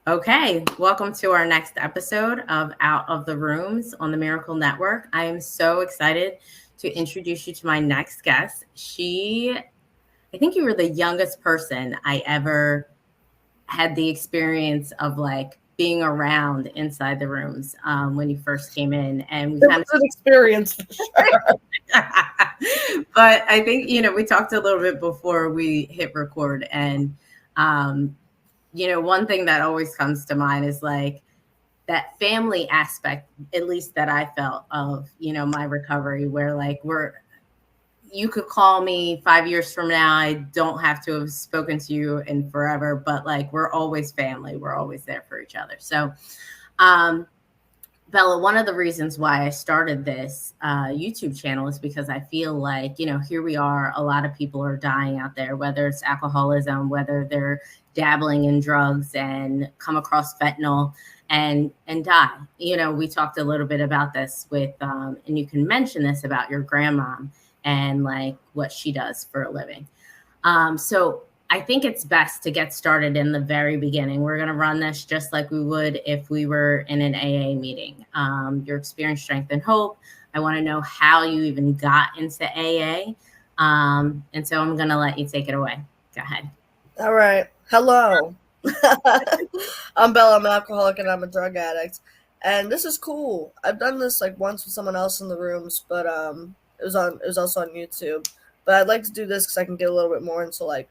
Okay, welcome to our next episode of Out of the Rooms on the Miracle Network. I am so excited to introduce you to my next guest. I think you were the youngest person I ever had the experience of like being around inside the rooms when you first came in, and we It kind was an experience for sure. of. But I think we talked a little bit before we hit record, and um, one thing that always comes to mind is like that family aspect, at least that I felt of, my recovery, where like you could call me 5 years from now. I don't have to have spoken to you in forever, but like we're always family. We're always there for each other. So, um, Bella, one of the reasons why I started this YouTube channel is because I feel like, here we are, a lot of people are dying out there, whether it's alcoholism, whether they're dabbling in drugs and come across fentanyl and die. We talked a little bit about this and you can mention this about your grandmom and like what she does for a living. So I think it's best to get started in the very beginning. We're going to run this just like we would if we were in an AA meeting. Your experience, strength, and hope. I want to know how you even got into AA. And so I'm going to let you take it away. Go ahead. All right. Hello. I'm Bella. I'm an alcoholic and I'm a drug addict. And this is cool. I've done this like once with someone else in the rooms, but it was also on YouTube. But I'd like to do this because I can get a little bit more into like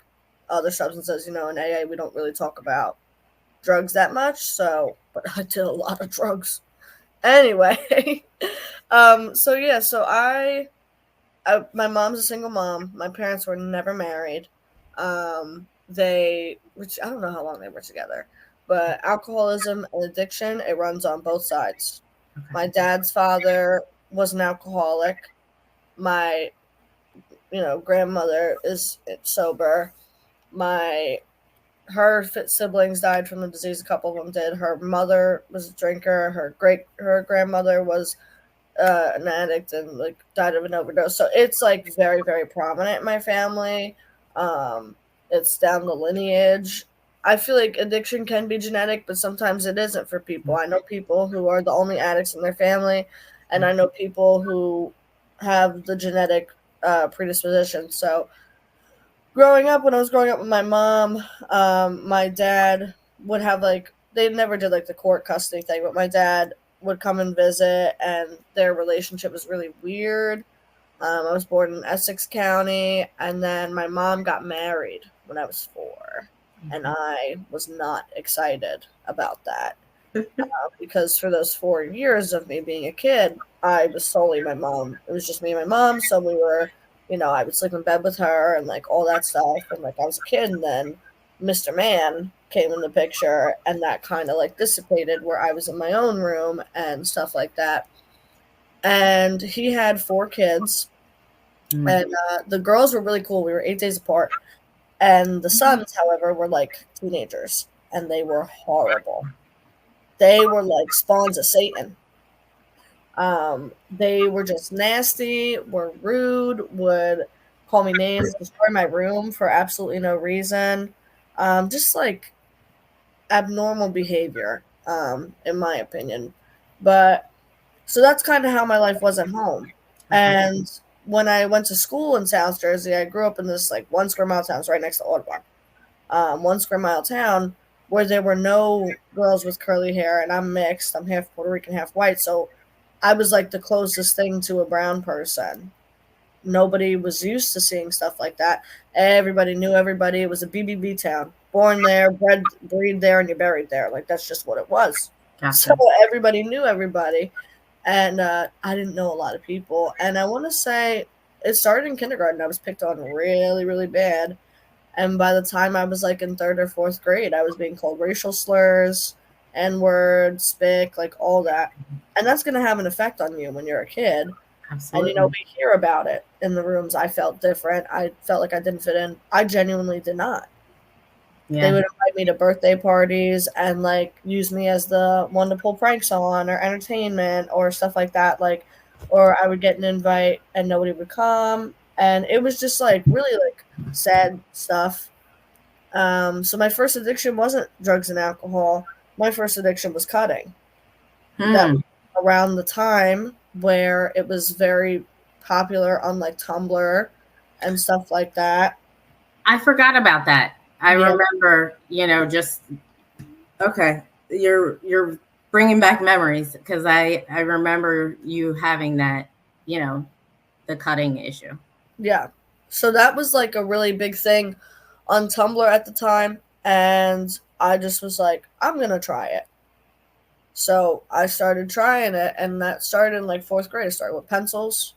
other substances. In AA we don't really talk about drugs that much. But I did a lot of drugs. Anyway, my mom's a single mom. My parents were never married. Which I don't know how long they were together, but alcoholism and addiction, it runs on both sides. Okay. My dad's father was an alcoholic. My, grandmother is sober. Her siblings died from the disease. A couple of them did. Her mother was a drinker. Her grandmother was an addict and like died of an overdose. So it's like very, very prominent in my family. It's down the lineage. I feel like addiction can be genetic, but sometimes it isn't for people. I know people who are the only addicts in their family, and I know people who have the genetic predisposition. So when I was growing up with my mom, my dad would have like, they never did like the court custody thing, but my dad would come and visit, and their relationship was really weird. I was born in Essex County, and then my mom got married when I was 4, and I was not excited about that because for those 4 years of me being a kid, I was solely my mom. It was just me and my mom, so we were, I would sleep in bed with her and like all that stuff, and like I was a kid, and then Mr. Man came in the picture, and that kind of like dissipated where I was in my own room and stuff like that. And he had 4 kids, and the girls were really cool. We were 8 days apart, and the sons, however, were like teenagers, and they were horrible. They were like spawns of Satan. They were just nasty, were rude, would call me names, destroy my room for absolutely no reason. Just like abnormal behavior, in my opinion. But so that's kind of how my life was at home. And when I went to school in South Jersey, I grew up in this like 1 square mile town, it's right next to Audubon. 1 square mile town where there were no girls with curly hair, and I'm mixed. I'm half Puerto Rican, half white, so I was like the closest thing to a brown person. Nobody was used to seeing stuff like that. Everybody knew everybody. It was a BBB town. Born there, breed there, and you're buried there. Like that's just what it was. Gotcha. So everybody knew everybody, and I didn't know a lot of people. And I want to say it started in kindergarten. I was picked on really, really bad. And by the time I was like in 3rd or 4th grade, I was being called racial slurs, N-word, spick, like all that. And that's going to have an effect on you when you're a kid. Absolutely. And, we hear about it in the rooms. I felt different. I felt like I didn't fit in. I genuinely did not. Yeah. They would invite me to birthday parties and like use me as the one to pull pranks on or entertainment or stuff like that. Like, or I would get an invite and nobody would come. And it was just like really like sad stuff. So my first addiction wasn't drugs and alcohol. my first addiction was cutting. That Hmm. was around the time where it was very popular on like Tumblr and stuff like that. I forgot about that. I Yeah, remember, just okay. You're bringing back memories because I remember you having that, you know, the cutting issue. yeah. So that was like a really big thing on Tumblr at the time, and I just was like, I'm gonna try it. So I started trying it, and that started in like fourth grade. I started with pencils,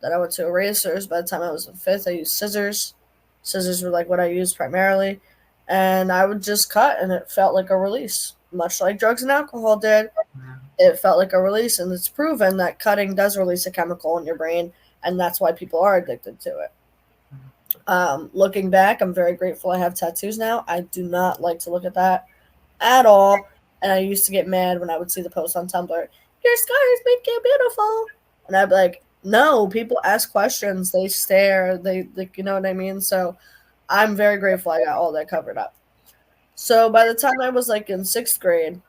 then I went to erasers. By the time I was in fifth, I used scissors. Scissors were like what I used primarily, and I would just cut, and it felt like a release, much like drugs and alcohol did. Wow. It felt like a release, and it's proven that cutting does release a chemical in your brain, and that's why people are addicted to it. Looking back, I'm very grateful I have tattoos now. I do not like to look at that at all. And I used to get mad when I would see the post on Tumblr, your scars make you beautiful. And I'd be like, no, people ask questions, they stare, they you know what I mean? So I'm very grateful I got all that covered up. So by the time I was like in sixth grade,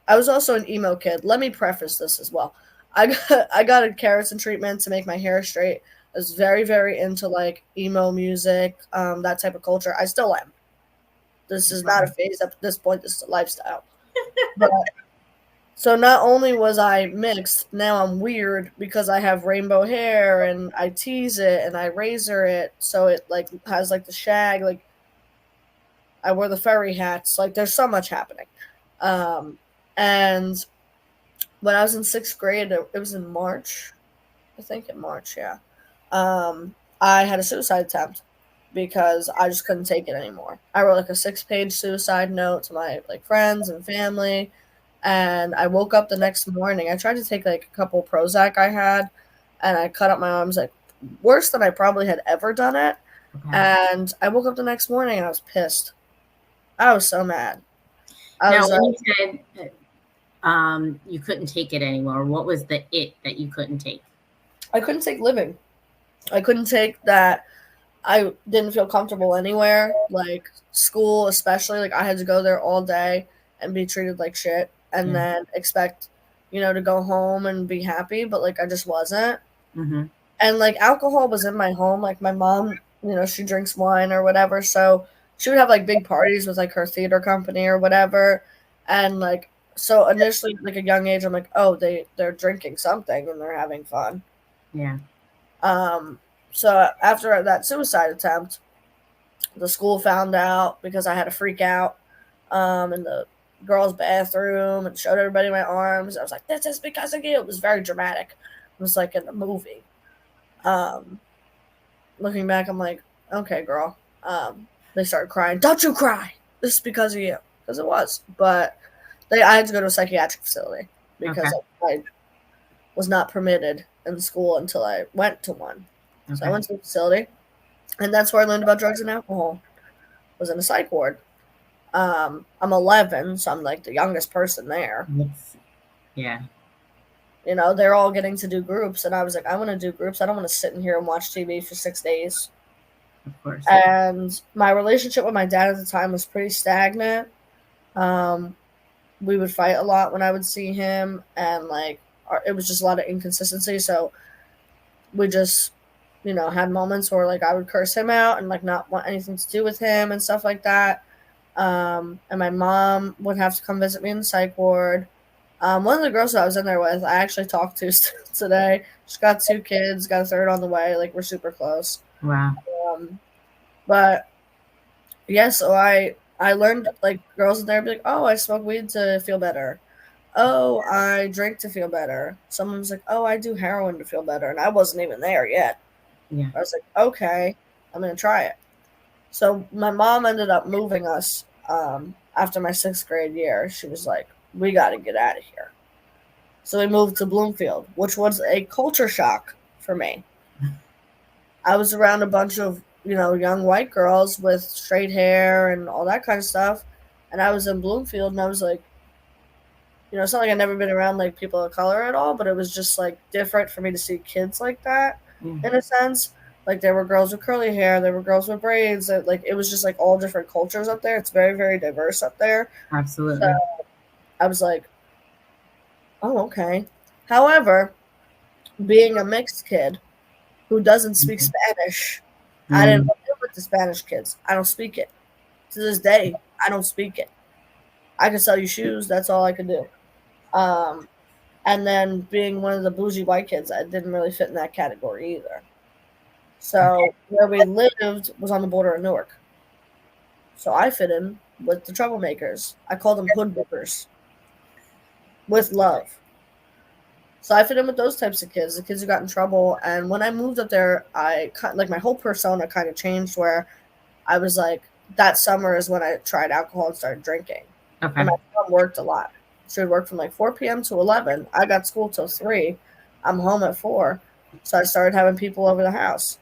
I was also an emo kid. Let me preface this as well. I got a keratin treatment to make my hair straight. I was very, very into like emo music, that type of culture. I still am. This is not a phase at this point. This is a lifestyle. But so not only was I mixed, now I'm weird because I have rainbow hair and I tease it and I razor it so it like has like the shag. Like I wear the furry hats. Like there's so much happening. Um, and when I was in sixth grade, it was in March. I think in March, yeah. I had a suicide attempt because I just couldn't take it anymore. I wrote like a 6-page suicide note to my like friends and family, and I woke up the next morning. I tried to take like a couple Prozac I had, and I cut up my arms like worse than I probably had ever done it. Okay. And I woke up the next morning and I was pissed. I was so mad. I Now, was when you said you couldn't take it anymore, what was the it that you couldn't take? I couldn't take living. I couldn't take that I didn't feel comfortable anywhere, like school especially. Like I had to go there all day and be treated like shit, and Yeah. then expect, to go home and be happy. But like I just wasn't. Hmm. And like alcohol was in my home. Like my mom, she drinks wine or whatever, so she would have like big parties with like her theater company or whatever, and like so initially like a young age, I'm like, oh, they're drinking something and they're having fun. Yeah. Um, so after that suicide attempt, the school found out because I had a freak out in the girls' bathroom and showed everybody my arms. I was like, "This is because of you." It was very dramatic. It was like in a movie. Um, Looking back, I'm like, "Okay, girl." They started crying. Don't you cry? This is because of you, because it was. But I had to go to a psychiatric facility Okay. because I was not permitted in school until I went to one. So I Okay. went to the facility, and that's where I learned about drugs and alcohol. Was in a psych ward. I'm 11, so I'm like the youngest person there. It's, yeah, They're all getting to do groups, and I was like, I want to do groups. I don't want to sit in here and watch TV for 6 days. of course. And my relationship with my dad at the time was pretty stagnant. Um, we would fight a lot when I would see him, and like it was just a lot of inconsistency. So we just, had moments where like I would curse him out and like not want anything to do with him and stuff like that. And my mom would have to come visit me in the psych ward. One of the girls that I was in there with, I actually talked to today. She's got 2 kids, got a third on the way. Like we're super close. Wow. Um, but yeah, so I learned like girls in there be like, oh, I smoke weed to feel better. Oh, I drink to feel better. Someone was like, oh, I do heroin to feel better, and I wasn't even there yet. Yeah. I was like, okay, I'm gonna try it. So my mom ended up moving us after my sixth grade year. She was like, we got to get out of here. So we moved to Bloomfield, which was a culture shock for me. I was around a bunch of, young white girls with straight hair and all that kind of stuff. And I was in Bloomfield and I was like, it's not like I've never been around like people of color at all, but it was just like different for me to see kids like that Yeah. in a sense. Like there were girls with curly hair, there were girls with braids. Like it was just like all different cultures up there. It's very, very diverse up there. So Absolutely. I was like, oh, okay. However, being a mixed kid who doesn't speak Mhm. Spanish, I didn't Mm. deal with the Spanish kids. I don't speak it. To this day, I don't speak it. I can sell you shoes. That's all I could do. Um, and then being one of the bougie white kids, I didn't really fit in that category either. Okay. So where we lived was on the border of Newark. So I fit in with the troublemakers. I called them hood bookers with love. So I fit in with those types of kids, the kids who got in trouble. And when I moved up there, like my whole persona kind of changed. Where I was like, that summer is when I tried alcohol and started drinking. And Okay. my mom worked a lot. She would work from like 4 p.m. to 11. I got school till 3. I'm home at 4. So I started having people over the house.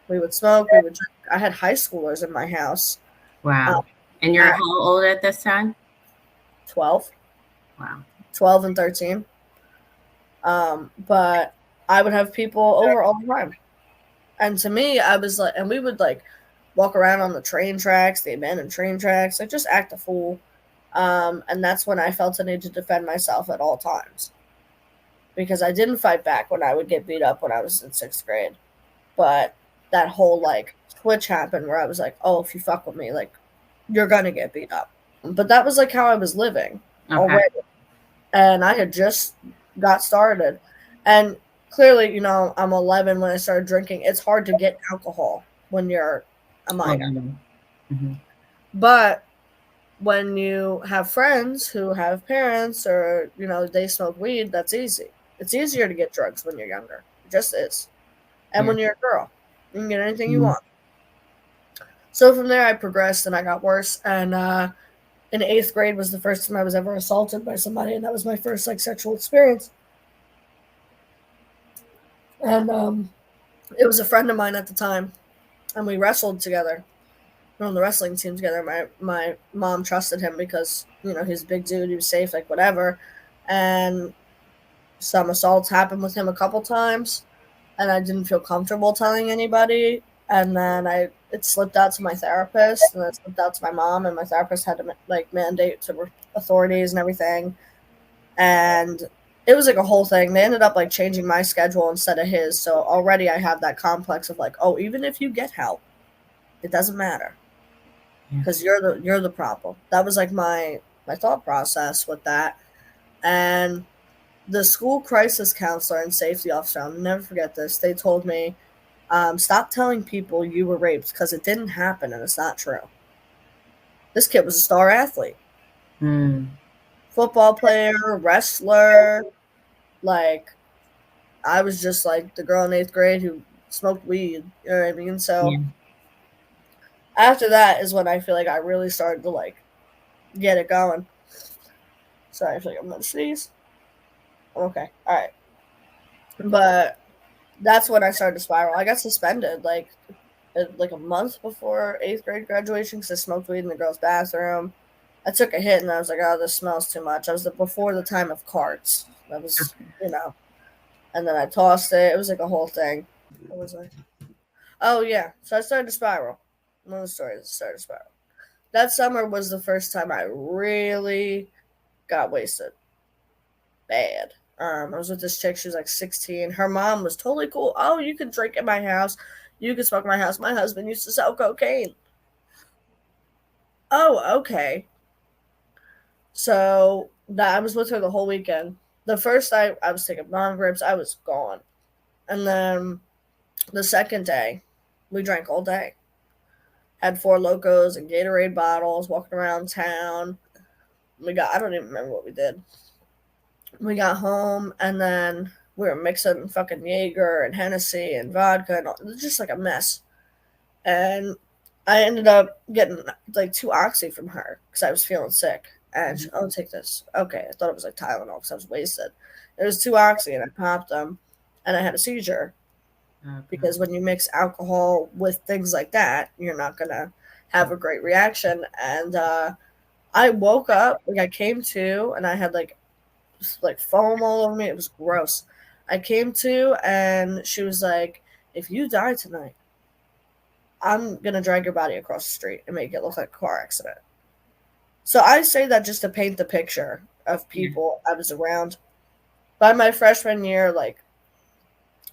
We would smoke. We would drink. I had high schoolers in my house. Um, Wow. And you're at how old at this time? 12, Wow. 12 and 13. But I would have people over all the time. And to me, I was like, and we would like walk around on the train tracks, the abandoned train tracks, like just act a fool. And that's when I felt a need to defend myself at all times because I didn't fight back when I would get beat up when I was in 6th grade. But that whole like switch happened where I was like, oh, if you fuck with me, like you're gonna get beat up. But that was like how I was living Okay. already. And I had just got started. And clearly, I'm 11 when I started drinking. It's hard to get alcohol when you're a Oh, minor. no. Mhm. But when you have friends who have parents or, they smoke weed, that's easy. It's easier to get drugs when you're younger. It just is. And Yeah. when you're a girl, you can get anything you Mhm. want. So from there, I progressed and I got worse. And in 8th grade was the first time I was ever assaulted by somebody. And that was my first like sexual experience. And it was a friend of mine at the time, and we wrestled together. We were on the wrestling team together. My mom trusted him because he's a big dude. He was safe, like whatever. And some assaults happened with him a couple times, and I didn't feel comfortable telling anybody. And then it slipped out to my therapist, and then it slipped out to my mom, and my therapist had to like mandate to authorities and everything. And it was like a whole thing. They ended up like changing my schedule instead of his. So already I have that complex of like, oh, even if you get help, it doesn't matter Yeah. because you're the problem. That was like my thought process with that. And the school crisis counselor and safety officer, I'll never forget this. They told me, stop telling people you were raped because it didn't happen and it's not true. This kid was a star athlete, Mm. football player, wrestler, like I was just like the girl in 8th grade who smoked weed. You know what I mean? Yeah. So after that is when I feel like I really started to like get it going. Sorry, I feel like I'm gonna sneeze. Okay, all right. But that's when I started to spiral. I got suspended like a month before 8th grade graduation because I smoked weed in the girls' bathroom. I took a hit and I was like, oh, this smells too much. I was before the time of carts. That was, and then I tossed it. It was like a whole thing. What was I? Oh yeah. So I started to spiral. One of the stories started to spiral. That summer was the first time I really got wasted. Bad. I was with this chick, she was like 16. Her mom was totally cool. Oh, you can drink at my house. You can smoke at my house. My husband used to sell cocaine. Oh, okay. So that I was with her the whole weekend. The first night I was taking non grips, I was gone. And then the second day, we drank all day. Had four locos and Gatorade bottles, walking around town. I don't even remember what we did. We got home and then we were mixing fucking Jaeger and Hennessy and vodka and all, it was just like a mess. And I ended up getting like 2 oxy from her because I was feeling sick. And she, oh, take this. Okay, I thought it was like Tylenol because I was wasted. It was 2 oxy and I popped them and I had a seizure Okay. because when you mix alcohol with things like that, you're not gonna have a great reaction. And I woke up, like I came to, and I had like foam all over me. It was gross. I came to, and she was like, "If you die tonight, I'm gonna drag your body across the street and make it look like a car accident." So I say that just to paint the picture of Yeah. people I was around. By my freshman year, like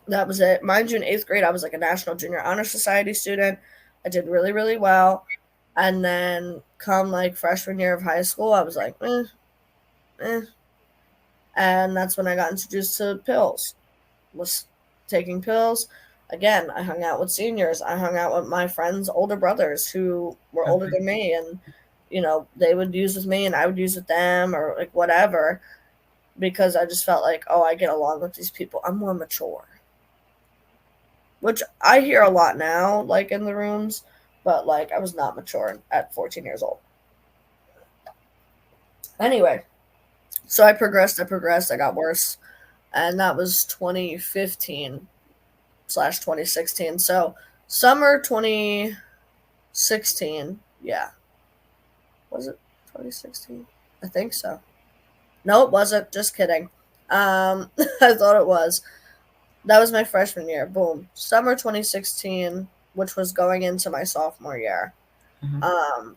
that was it. Mind you, in 8th grade, I was like a National Junior Honor Society student. I did really, really well. And then come like freshman year of high school, I was like, eh. And that's when I got introduced to pills. Was taking pills. Again, I hung out with seniors. I hung out with my friends' older brothers who were older Okay. than me, and they would use with me, and I would use with them, or like whatever, because I just felt like, oh, I get along with these people. I'm more mature, which I hear a lot now, like in the rooms, but like I was not mature at 14 years old. Anyway, so I got worse, and that was 2015/2016. So summer 2016, yeah, was it 2016? I think so. No, it wasn't. Just kidding. I thought it was. That was my freshman year. Boom, summer 2016, which was going into my sophomore year. Uh-huh. Um,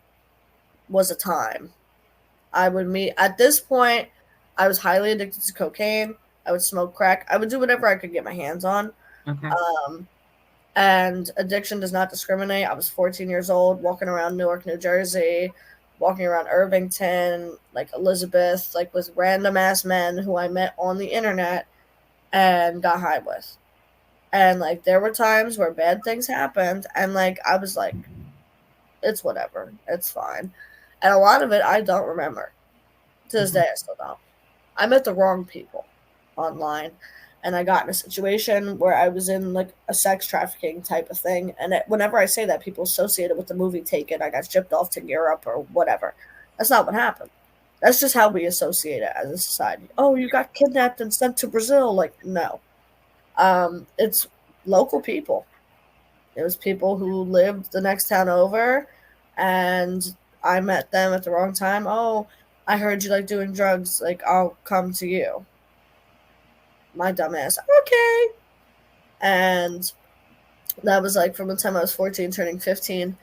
was a time I would meet. At this point, I was highly addicted to cocaine. I would smoke crack. I would do whatever I could get my hands on. Okay. Um, and addiction does not discriminate. I was 14 years old, walking around Newark, New Jersey, walking around Irvington, like Elizabeth, like with random ass men who I met on the internet and got high with. And like there were times where bad things happened, and like I was like, it's whatever, it's fine. And a lot of it I don't remember. To this Okay. day, I still don't. I met the wrong people online, and I got in a situation where I was in like a sex trafficking type of thing. And whenever I say that, people associate it with the movie Taken. I got shipped off to Europe or whatever. That's not what happened. That's just how we associate it as a society. Oh, you got kidnapped and sent to Brazil. Like, no. It's local people. It was people who lived the next town over, and I met them at the wrong time. Oh, I heard you like doing drugs. Like, I'll come to you. My dumbass. Okay. And that was like from the time I was 14, turning 15.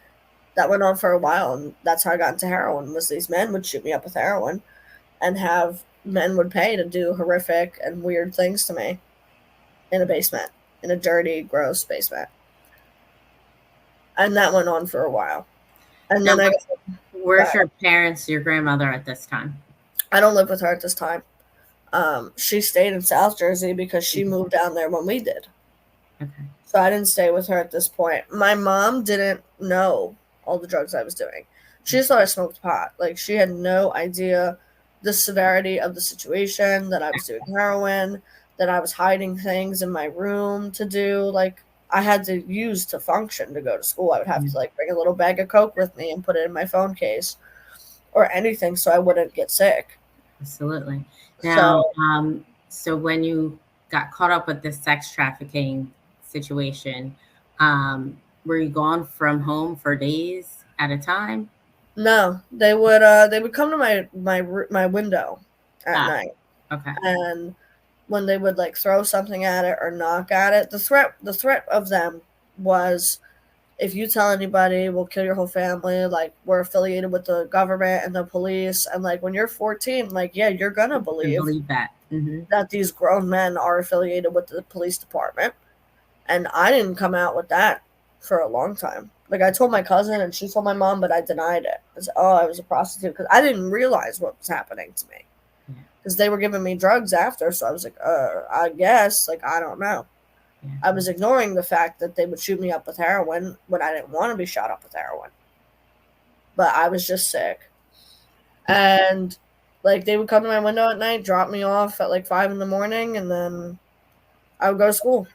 That went on for a while, and that's how I got into heroin. Was these men would shoot me up with heroin, and have men would pay to do horrific and weird things to me in a basement, in a dirty, gross basement. And that went on for a while. And Now, then where's your parents, your grandmother at this time? I don't live with her at this time. She stayed in South Jersey because she Mhm. moved down there when we did. Okay. So I didn't stay with her at this point. My mom didn't know all the drugs I was doing. She just thought I smoked pot. Like, she had no idea the severity of the situation, that I was doing heroin, that I was hiding things in my room to do. Like, I had to use to function to go to school. I would have Yeah, to, like, bring a little bag of Coke with me and put it in my phone case or anything so I wouldn't get sick. absolutely. Now, So, so when you got caught up with this sex trafficking situation, were you gone from home for days at a time? no, they would come to my window at Ah, night, okay. and when they would like throw something at it or knock at it, the threat of them was, if you tell anybody, we'll kill your whole family. Like, we're affiliated with the government and the police, and like when you're 14, like, yeah, you're gonna I can believe believe that. Hmm. that these grown men are affiliated with the police department. And I didn't come out with that for a long time. Like, I told my cousin and she told my mom, but I denied it. I said, oh, I was a prostitute, because I didn't realize what was happening to me, Yeah, because they were giving me drugs after. So I was like, I guess, like, I don't know. yeah, I was ignoring the fact that they would shoot me up with heroin when I didn't want to be shot up with heroin, but I was just sick. And like, they would come to my window at night, drop me off at like 5 in the morning, and then I would go to school,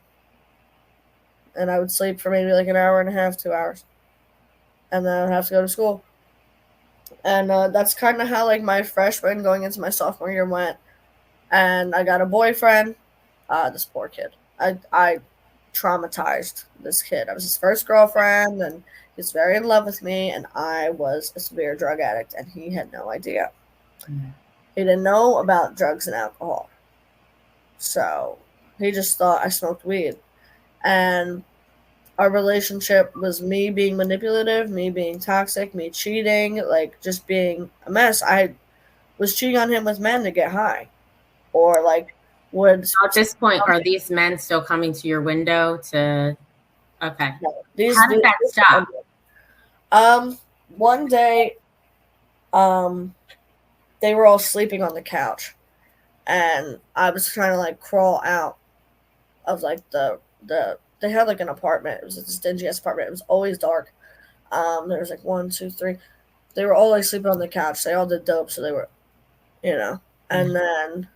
and I would sleep for maybe like an hour and a half, 2 hours, and then I would have to go to school. And that's kind of how like my freshman going into my sophomore year went. And I got a boyfriend. This poor kid. I traumatized this kid. I was his first girlfriend, and he's very in love with me. And I was a severe drug addict, and he had no idea. yeah. He didn't know about drugs and alcohol, so he just thought I smoked weed. And our relationship was me being manipulative, me being toxic, me cheating, like just being a mess. was cheating on him with men to get high, or like would At this point, are these men still coming to your window to? Okay. these, How did these that stop? um one day they were all sleeping on the couch, and I was trying to like crawl out of like the they had like an apartment. It was a dingy ass apartment. It was always dark. There was like one, two, three. They were all like sleeping on the couch. They all did dope, so they were, you know. Yeah. And then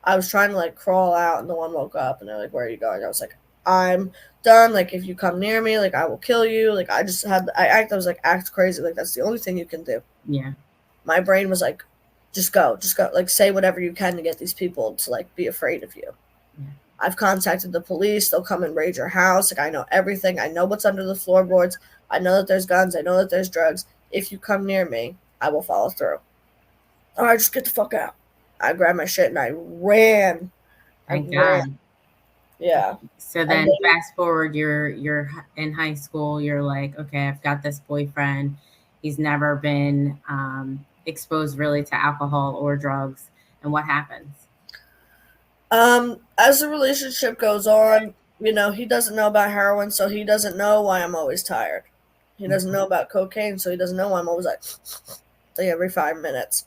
I was trying to like crawl out, and the one woke up, and they're like, "Where are you going?" I was like, "I'm done. Like, if you come near me, like, I will kill you." Like, I was like, act crazy. Like, that's the only thing you can do. Yeah. My brain was like, just go. Like, say whatever you can to get these people to like be afraid of you. Yeah. I've contacted the police. They'll come and raid your house. Like, I know everything. I know what's under the floorboards. I know that there's guns. I know that there's drugs. If you come near me, I will follow through. All right, just get the fuck out. I grabbed my shit and I ran. I Thank ran. God. Yeah. So And then fast forward, you're in high school. You're like, okay, I've got this boyfriend. He's never been exposed really to alcohol or drugs. And what happens? as the relationship goes on, he doesn't know about heroin, so he doesn't know why I'm always tired. He doesn't know about cocaine, so he doesn't know why I'm always like every 5 minutes,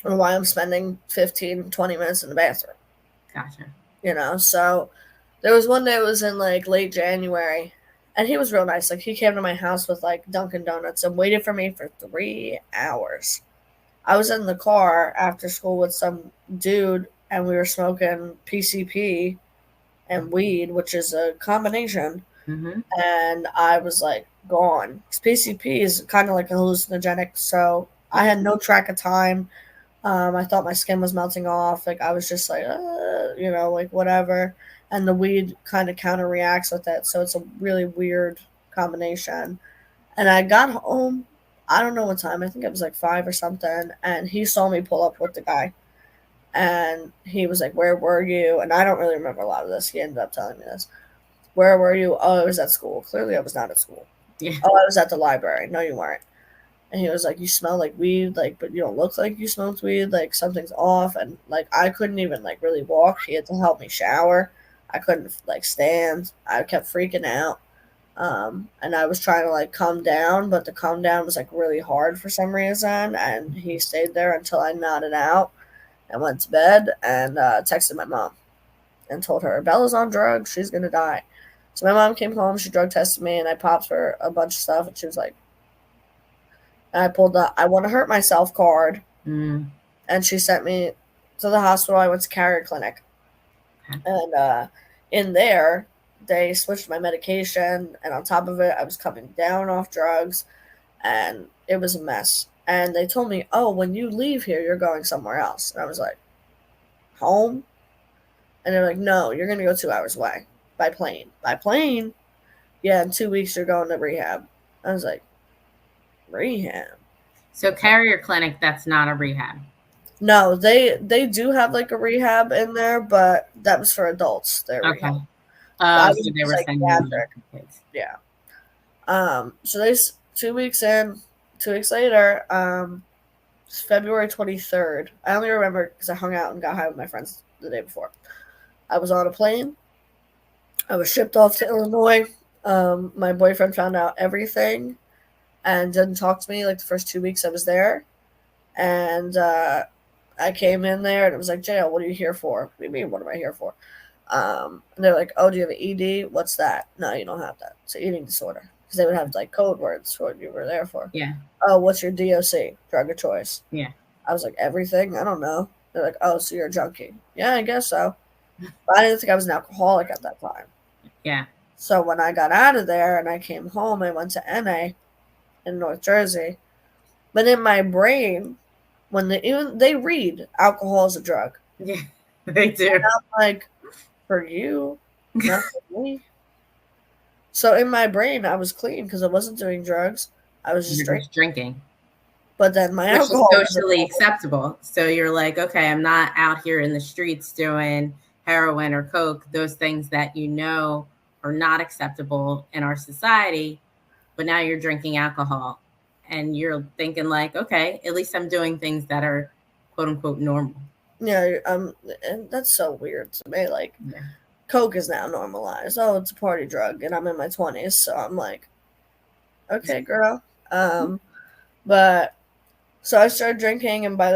or why I'm spending 15, 20 minutes in the bathroom. Gotcha. So there was one day, it was in like late January, and he was real nice. Like, he came to my house with like Dunkin' Donuts and waited for me for 3 hours. I was in the car after school with some dude, and we were smoking PCP and weed, which is a combination. Mm-hmm. And I was like gone. PCP is kind of like a hallucinogenic, so I had no track of time. I thought my skin was melting off. Like, I was just like, like whatever. And the weed kind of counter reacts with it, so it's a really weird combination. And I got home. I don't know what time. I think it was like 5 or something. And he saw me pull up with the guy. And he was like, "Where were you?" And I don't really remember a lot of this. He ended up telling me this. "Where were you?" "Oh, I was at school." Clearly, I was not at school. Yeah. "Oh, I was at the library." "No, you weren't." And he was like, "You smell like weed, like, but you don't look like you smoked weed. Like, something's off." And like, I couldn't even like really walk. He had to help me shower. I couldn't like stand. I kept freaking out. And I was trying to like calm down, but the calm down was like really hard for some reason. And he stayed there until I nodded out and went to bed, and texted my mom and told her Bella's on drugs. She's gonna die. So my mom came home. She drug tested me, and I popped her a bunch of stuff. And she was like, and I pulled the "I want to hurt myself" card, Mm. and she sent me to the hospital. I went to Carrier Clinic, Okay. and in there they switched my medication, and on top of it, I was coming down off drugs, and it was a mess. And they told me, "Oh, when you leave here, you're going somewhere else." And I was like, "Home?" And they're like, "No, you're gonna go 2 hours away by plane." "By plane?" "Yeah, in 2 weeks you're going to rehab." I was like, "Rehab?" So carrier clinic, that's not a rehab. No, they do have like a rehab in there, but that was for adults. Their Okay. rehab. I Oh, was so in they were sending you psychiatric. to kids. Yeah. So there's 2 weeks in, 2 weeks later. It's February 23rd. I only remember because I hung out and got high with my friends the day before. I was on a plane. I was shipped off to Illinois. My boyfriend found out everything and didn't talk to me like the first 2 weeks I was there. And I came in there and it was like, "Jail, what are you here for?" "What do you mean, what am I here for?" And they're like, "Oh, do you have an ED? What's that?" "No, you don't have that. It's an eating disorder." Because they would have like code words for what you were there for. Yeah. "Oh, what's your DOC? Drug of choice?" Yeah. I was like, "Everything? I don't know." They're like, "Oh, so you're a junkie?" "Yeah, I guess so." But I didn't think I was an alcoholic at that time. Yeah. So when I got out of there and I came home, I went to NA in North Jersey. But in my brain, when they read alcohol is a drug, Yeah. They do. I'm like, "For you, not for me." So in my brain, I was clean because I wasn't doing drugs. I was just You're drinking. just drinking, But then my which is alcohol was a socially problem. acceptable. So you're like, okay, I'm not out here in the streets doing heroin or coke, those things that are not acceptable in our society, but now you're drinking alcohol and you're thinking like, okay, at least I'm doing things that are quote unquote normal. Yeah, and that's so weird to me. Like, Yeah. Coke is now normalized. Oh, it's a party drug, and I'm in my 20s, so I'm like, okay, girl. Um, but so I started drinking, and by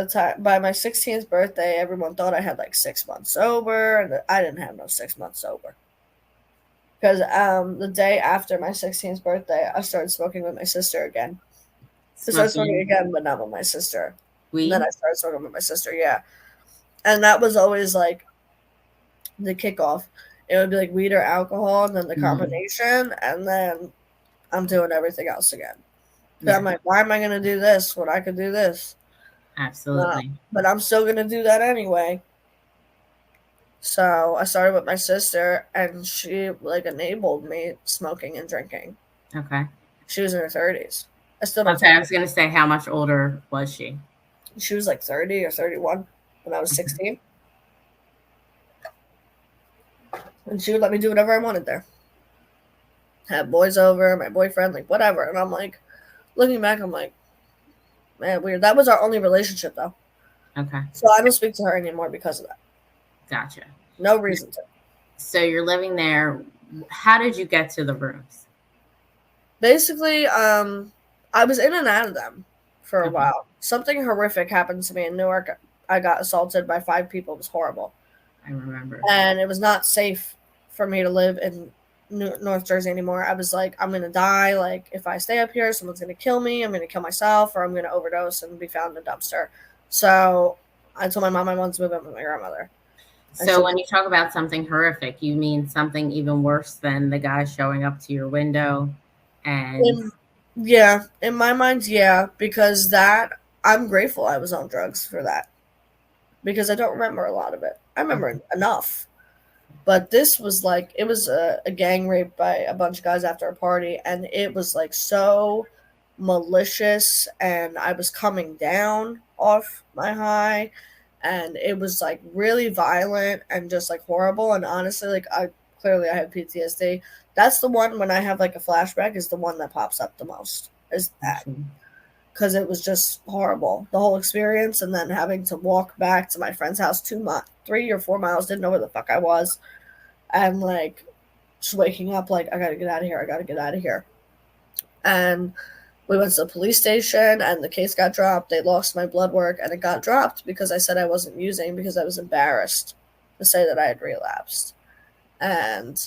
my 16th birthday, everyone thought I had like 6 months sober, and I didn't have no 6 months sober. Because the day after my 16th birthday, I started smoking with my sister again. I started smoking Smoking again, but not with my sister. And then weed. I started smoking with my sister, yeah. And that was always like the kickoff. It would be like weed or alcohol, and then the Mm, combination, and then I'm doing everything else again. Because yeah, I'm like, why am I going to do this when I could do this? No, absolutely. but I'm still going to do that anyway. So I started with my sister, and she like enabled me smoking and drinking. Okay. She was in her 30s. I still don't Okay. talk I to was gonna say, how much older was she? her. She was like 30 or 31 when I was Okay. 16, and she would let me do whatever I wanted there. Have boys over, my boyfriend, like whatever. And I'm like, looking back, I'm like, man, weird. That was our only relationship though. Okay. So I don't speak to her anymore because of that. Gotcha. No reason to. So you're living there. How did you get to the rooms? Basically, I was in and out of them for a Okay. while. Something horrific happened to me in Newark. I got assaulted by 5 people. It was horrible. I remember. And it was not safe for me to live in North Jersey anymore. I was like, I'm gonna die. Like, if I stay up here, someone's gonna kill me. I'm gonna kill myself, or I'm gonna overdose and be found in a dumpster. So I told my mom I wanted to move in with my grandmother, and So she when you talk about something horrific, you mean something even worse than the guy showing up to your window and in, yeah, in my mind, yeah, because that I'm grateful I was on drugs for that because I don't remember a lot of it. I remember enough. But this was like it was a gang rape by a bunch of guys after a party, and it was like so malicious, and I was coming down off my high, and it was like really violent and just like horrible. And honestly, like I have PTSD. That's the one when I have like a flashback is the one that pops up the most. Is that because it was just horrible the whole experience, and then having to walk back to my friend's house 3 or 4 miles, didn't know where the fuck I was, and like just waking up like I gotta get out of here, I gotta get out of here. And we went to the police station and the case got dropped. They lost my blood work and it got dropped because I said I wasn't using because I was embarrassed to say that I had relapsed. And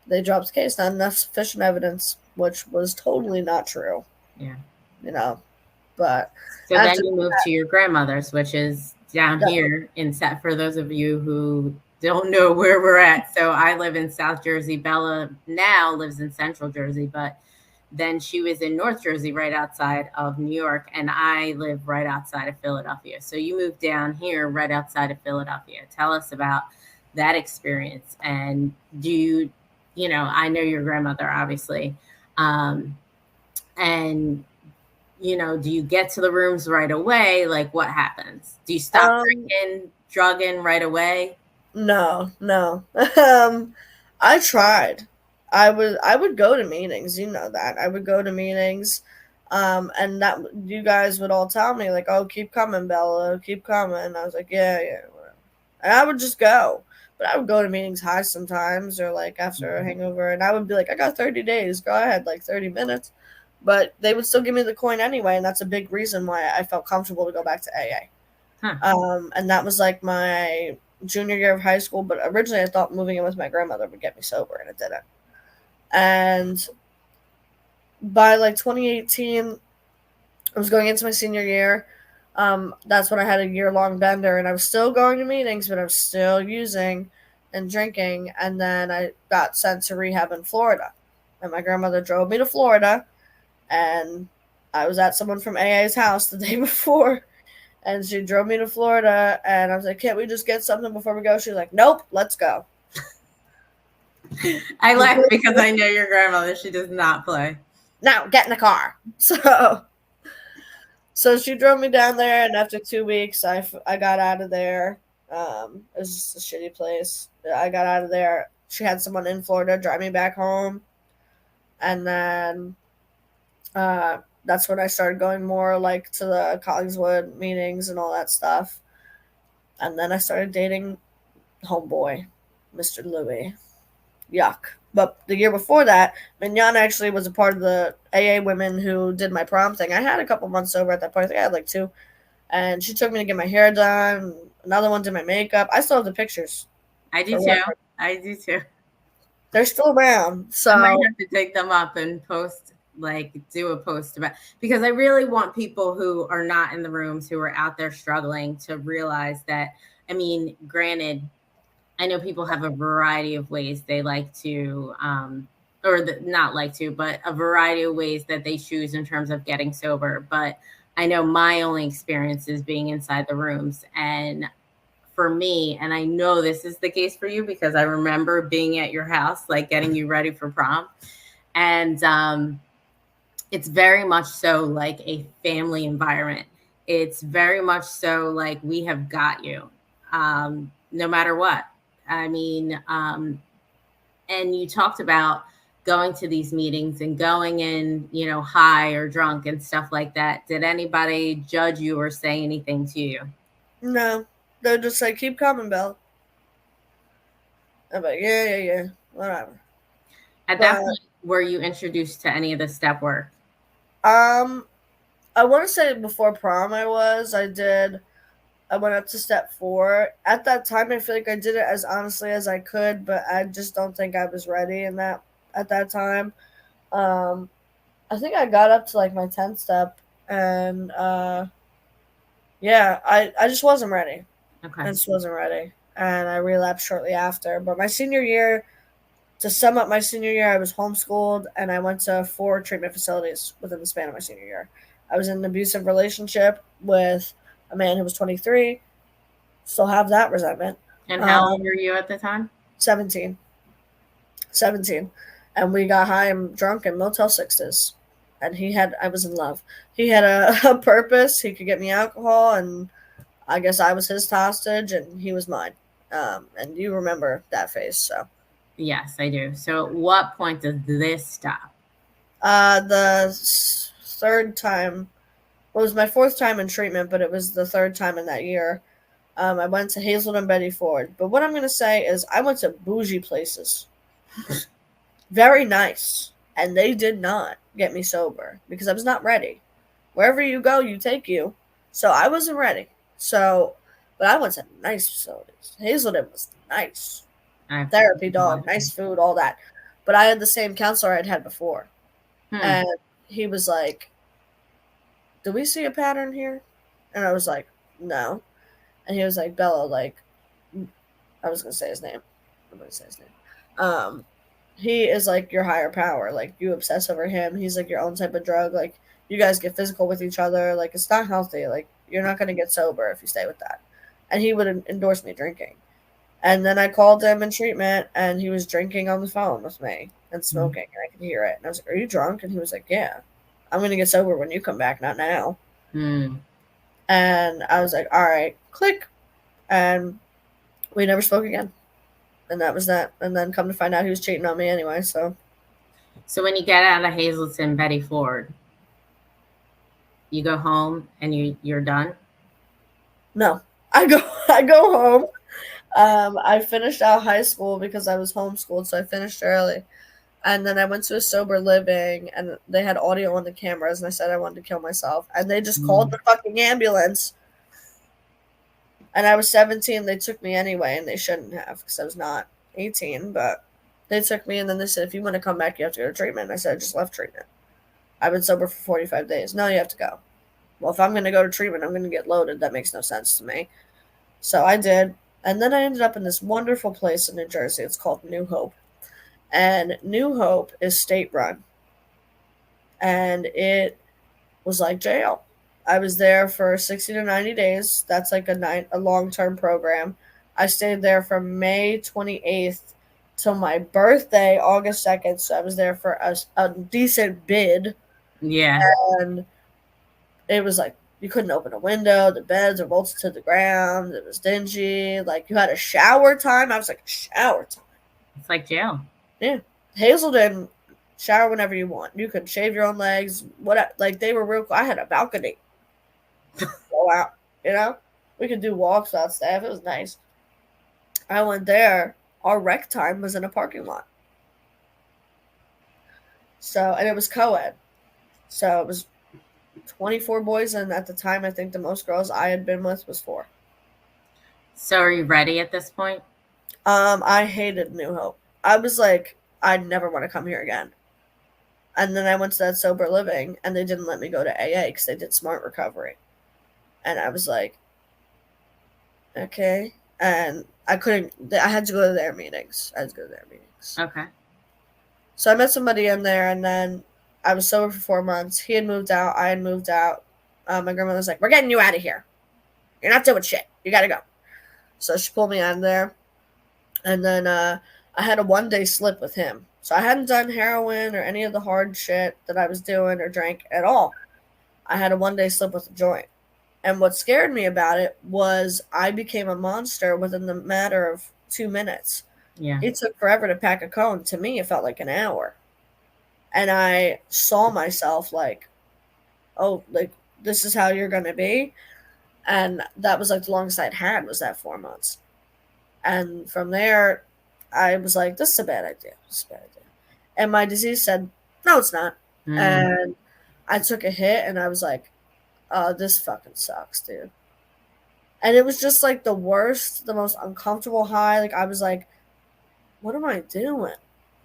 they dropped the case, not enough sufficient evidence, which was totally not true, yeah. you know. But So after then you moved to your grandmother's, which is down that, here in South. For those of you who don't know where we're at, so I live in South Jersey. Bella now lives in Central Jersey, but then she was in North Jersey, right outside of New York, and I live right outside of Philadelphia. So you moved down here, right outside of Philadelphia. Tell us about that experience, and do you, I know your grandmother, obviously, um, and do you get to the rooms right away? Like, what happens? Do you stop um drinking, drugging right away? no, no. I tried. I would go to meetings, you know that. I would go to meetings, and that you guys would all tell me like, "Oh, keep coming, Bella, keep coming." And I was like, "Yeah, yeah." Whatever. And I would just go, but I would go to meetings high sometimes, or like after a Mhm. hangover, and I would be like, "I got 30 days. Go ahead, like 30 minutes." But they would still give me the coin anyway, and that's a big reason why I felt comfortable to go back to AA. Huh. And that was like my junior year of high school. But originally, I thought moving in with my grandmother would get me sober, and it didn't. And by like 2018, I was going into my senior year. That's when I had a year long bender, and I was still going to meetings, but I was still using and drinking. And then I got sent to rehab in Florida, and my grandmother drove me to Florida, and I was at someone from AA's house the day before, and she drove me to Florida, and I was like, "Can't we just get something before we go?" She was like, "Nope, let's go." I laugh because I know your grandmother. She does not play. Now get in the car. So she drove me down there, and after 2 weeks, I got out of there. It was just a shitty place. I got out of there. She had someone in Florida drive me back home, and then That's when I started going more like to the Collingswood meetings and all that stuff. And then I started dating homeboy, Mr. Louis. Yuck. But the year before that, Mignon actually was a part of the AA women who did my prom thing. I had a couple months sober at that point. I think I had like two. And she took me to get my hair done. Another one did my makeup. I still have the pictures I do for too. reference. I do too. They're still around. I might So have to take them up and post, like, do a post about, because I really want people who are not in the rooms, who are out there struggling, to realize that. I mean, granted, I know people have a variety of ways they like to, not like to, but a variety of ways that they choose in terms of getting sober. But I know my only experience is being inside the rooms. And for me, and I know this is the case for you because I remember being at your house, like getting you ready for prom. And it's very much so like a family environment. It's very much so like we have got you, no matter what. I mean, and you talked about going to these meetings and going in, high or drunk and stuff like that. Did anybody judge you or say anything to you? no. They're just like, keep coming, Belle. I'm like, yeah, yeah, yeah. Whatever. At that But point, were you introduced to any of the step work? um I wanna say before prom I did I went up to step 4. At that time, I feel like I did it as honestly as I could, but I just don't think I was ready in that at that time. Um, I think I got up to like my 10th step, and yeah, I just wasn't ready. Okay. I just wasn't ready, and I relapsed shortly after. But my senior year, to sum up my senior year, I was homeschooled, and I went to 4 treatment facilities within the span of my senior year. I was in an abusive relationship with a man who was 23. Still have that resentment. And how old Um, were you at the time? 17, 17, and we got high and drunk in Motel Sixes. And I was in love. He had a purpose. He could get me alcohol, and I guess I was his hostage, and he was mine. And you remember that phase, so. Yes, I do. So, at what point does this stop? The third time, well, it was my fourth time in treatment, but it was the third time in that year. I went to Hazelden and Betty Ford. But what I'm going to say is I went to bougie places. Very nice. And they did not get me sober because I was not ready. Wherever you go, you take you. So I wasn't ready. So, but I went to nice facilities. Hazelden was nice. I Therapy dog, nice imagine. food, all that. But I had the same counselor I'd had before. Hmm. And he was like, "Do we see a pattern here?" And I was like, "No." And he was like, "Bella, like, I was gonna say his name. I'm gonna say his name. Um, he is like your higher power. Like you obsess over him. He's like your own type of drug. Like you guys get physical with each other. Like it's not healthy. Like you're not gonna get sober if you stay with that." And he would endorse me drinking. And then I called him in treatment, and he was drinking on the phone with me and smoking, and I could hear it. And I was like, "Are you drunk?" And he was like, "Yeah, I'm gonna get sober when you come back, not now." Hmm. And I was like, "All right, click." And we never spoke again. And that was that. And then come to find out he was cheating on me anyway. So So, when you get out of Hazleton, Betty Ford, you go home and you're done. no, I go home. I finished out high school because I was homeschooled, so I finished early. And then I went to a sober living, and they had audio on the cameras, and I said I wanted to kill myself, and they just called Hmm. the fucking ambulance. And I was 17. They took me anyway, and they shouldn't have because I was not 18. But they took me, and then they said, if you want to come back, you have to go to treatment. And I said I just left treatment. I've been sober for 45 days. No, you have to go. Well, if I'm going to go to treatment, I'm going to get loaded. That makes no sense to me. So I did. And then I ended up in this wonderful place in New Jersey. It's called New Hope. And New Hope is state run. And it was like jail. I was there for 60 to 90 days. That's like a long-term program. I stayed there from May 28th till my birthday, August 2nd. So I was there for a decent bid. Yeah. And it was like you couldn't open a window. The beds were bolted to the ground. It was dingy. Like you had a shower time. I was like, shower time. It's like jail. Yeah. Hazelden, shower whenever you want. You could shave your own legs. What like they were real cool. I had a balcony. Go out, you know. We could do walks without staff. It was nice. I went there. Our rec time was in a parking lot. So and it was co-ed. So it was 24 boys, and at the time, I think the most girls I had been with was 4. So are you ready at this point? I hated New Hope. I was like, I'd never want to come here again. And then I went to that sober living, and they didn't let me go to AA because they did smart recovery. And I was like, okay. And I couldn't. I had to go to their meetings. I had to go to their meetings. Okay. So I met somebody in there, and then I was sober for 4 months. He had moved out. I had moved out. My grandmother was like, "We're getting you out of here. You're not doing shit. You got to go." So she pulled me out of there. And then I had a 1-day slip with him. So I hadn't done heroin or any of the hard shit that I was doing or drank at all. I had a 1-day slip with a joint. And what scared me about it was I became a monster within the matter of 2 minutes. Yeah. It took forever to pack a cone. To me, it felt like an hour. And I saw myself like, oh, like, this is how you're going to be. And that was like the longest I'd had was that 4 months. And from there, I was like, this is a bad idea. This is a bad idea. And my disease said, no, it's not. And I took a hit and I was like, oh, this fucking sucks, dude. And it was just like the worst, the most uncomfortable high. Like, I was like, what am I doing?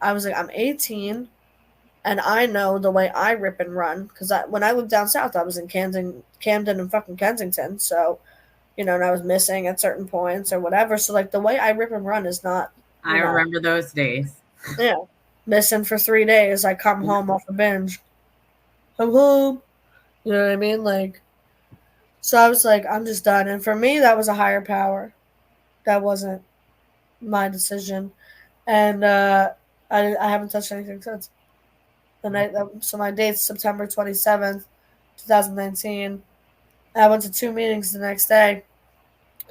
I was like, I'm 18 and I know the way I rip and run. Because when I lived down south, I was in Camden and fucking Kensington. So, and I was missing at certain points or whatever. So, like, the way I rip and run is not, I remember those days. Yeah. Missing for 3 days. I come home off a binge. I'm home. You know what I mean? Like, so I was like, I'm just done. And for me, that was a higher power. That wasn't my decision. And I haven't touched anything since. So my date's September 27th, 2019. I went to 2 meetings the next day.